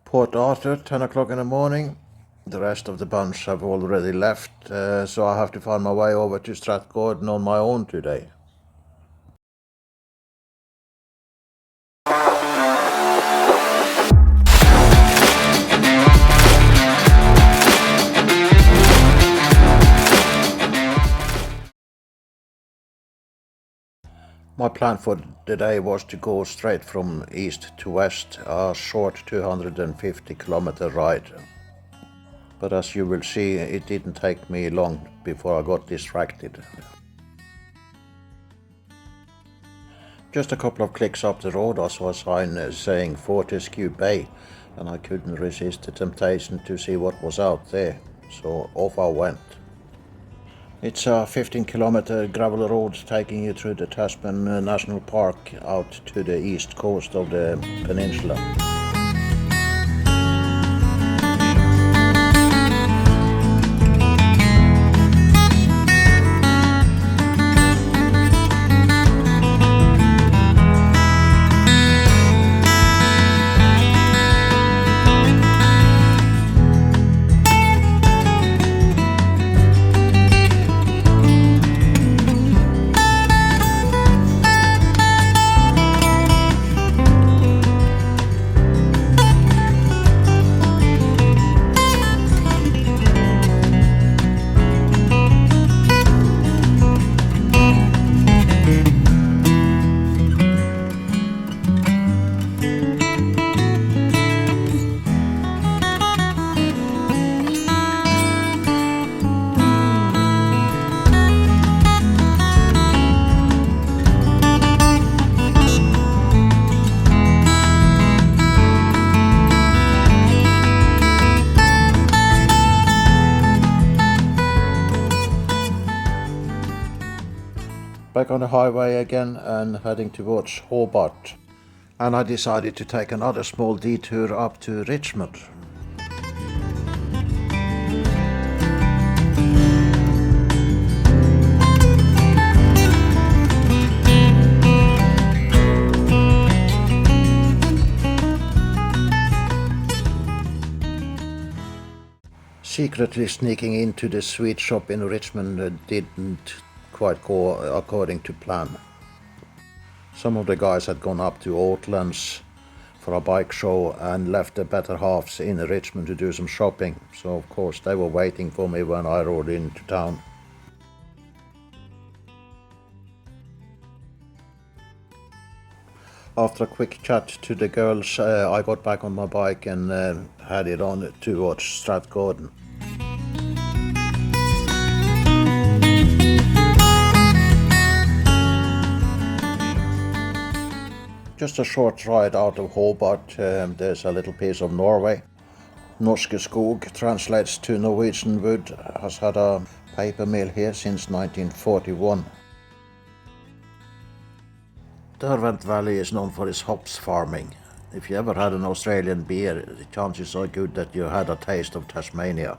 Port Arthur, 10 o'clock in the morning. The rest of the bunch have already left, so I have to find my way over to Stratgordon on my own today. My plan for the day was to go straight from east to west, a short 250-kilometer ride. But as you will see, it didn't take me long before I got distracted. Just a couple of clicks up the road I saw a sign saying Fortescue Bay, and I couldn't resist the temptation to see what was out there, so off I went. It's a 15-kilometer gravel road taking you through the Tasman National Park out to the east coast of the peninsula. Back on the highway again and heading towards Hobart, and I decided to take another small detour up to Richmond. Secretly sneaking into the sweet shop in Richmond didn't quite go according to plan. Some of the guys had gone up to Oatlands for a bike show and left the better halves in Richmond to do some shopping, so of course they were waiting for me when I rode into town. After a quick chat to the girls, I got back on my bike and headed on towards Stratgordon. Just a short ride out of Hobart, there's a little piece of Norway. Norske Skog translates to Norwegian wood, has had a paper mill here since 1941. Derwent Valley is known for its hops farming. If you ever had an Australian beer, the chances are good that you had a taste of Tasmania.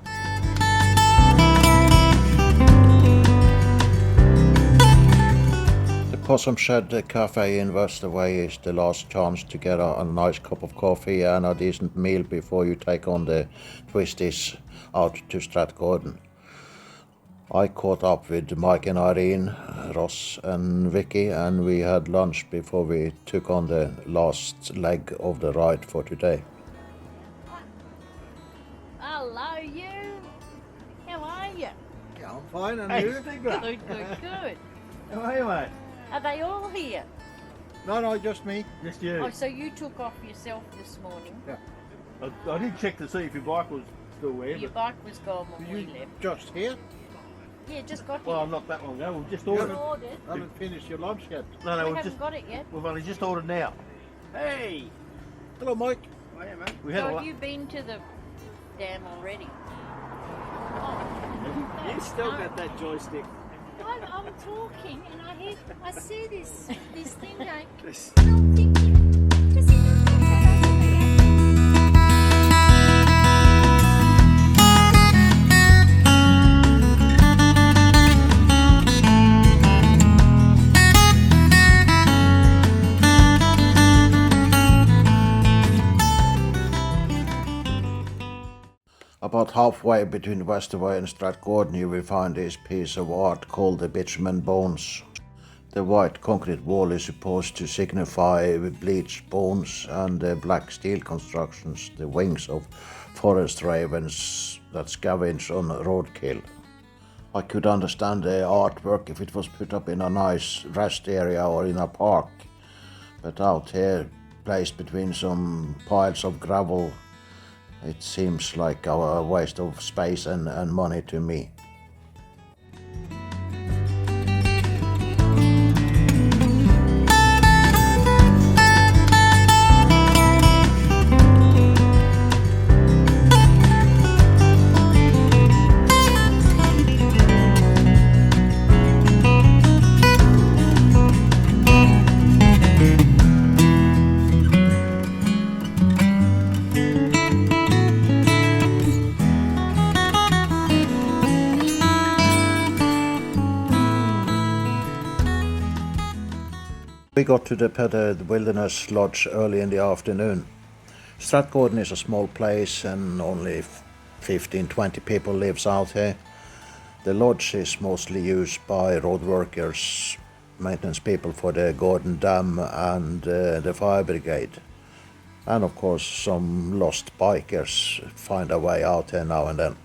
Possum Shed Cafe in Westerway is the last chance to get a nice cup of coffee and a decent meal before you take on the twisties out to Stratgordon. I caught up with Mike and Irene, Ross and Vicky, and we had lunch before we took on the last leg of the ride for today. Hello, you. How are you? Yeah, I'm fine, and you? Good. How are you, mate? Are they all here? No, just me. Just you. Oh, so you took off yourself this morning? Yeah. I did check to see if your bike was still there. Your bike was gone when we left. Just here? Yeah, just got Well, here. not that long ago. We've just We ordered. ordered. I haven't finished your lunch yet. No, We we've haven't just got it yet. we've only just ordered now. Hey, Hello, Mike. oh, yeah, mate. We had So a have lot. you been to the dam already? You still got that joystick. I'm talking and I see this thing going. This- And I'm thinking, does it look like that? About halfway between Westerway and Stratgordon you will find this piece of art called the Bitumen Bones. The white concrete wall is supposed to signify bleached bones, and the black steel constructions the wings of forest ravens that scavenge on roadkill. I could understand the artwork if it was put up in a nice rest area or in a park, but out here, placed between some piles of gravel, it seems like a waste of space and money to me. We got to the Wilderness Lodge early in the afternoon. Stratgordon is a small place and only 15-20 people lives out here. The lodge is mostly used by road workers, maintenance people for the Gordon Dam and the fire brigade. And of course some lost bikers find a way out here now and then.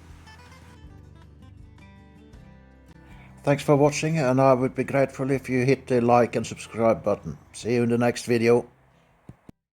Thanks for watching, and I would be grateful if you hit the like and subscribe button. See you in the next video.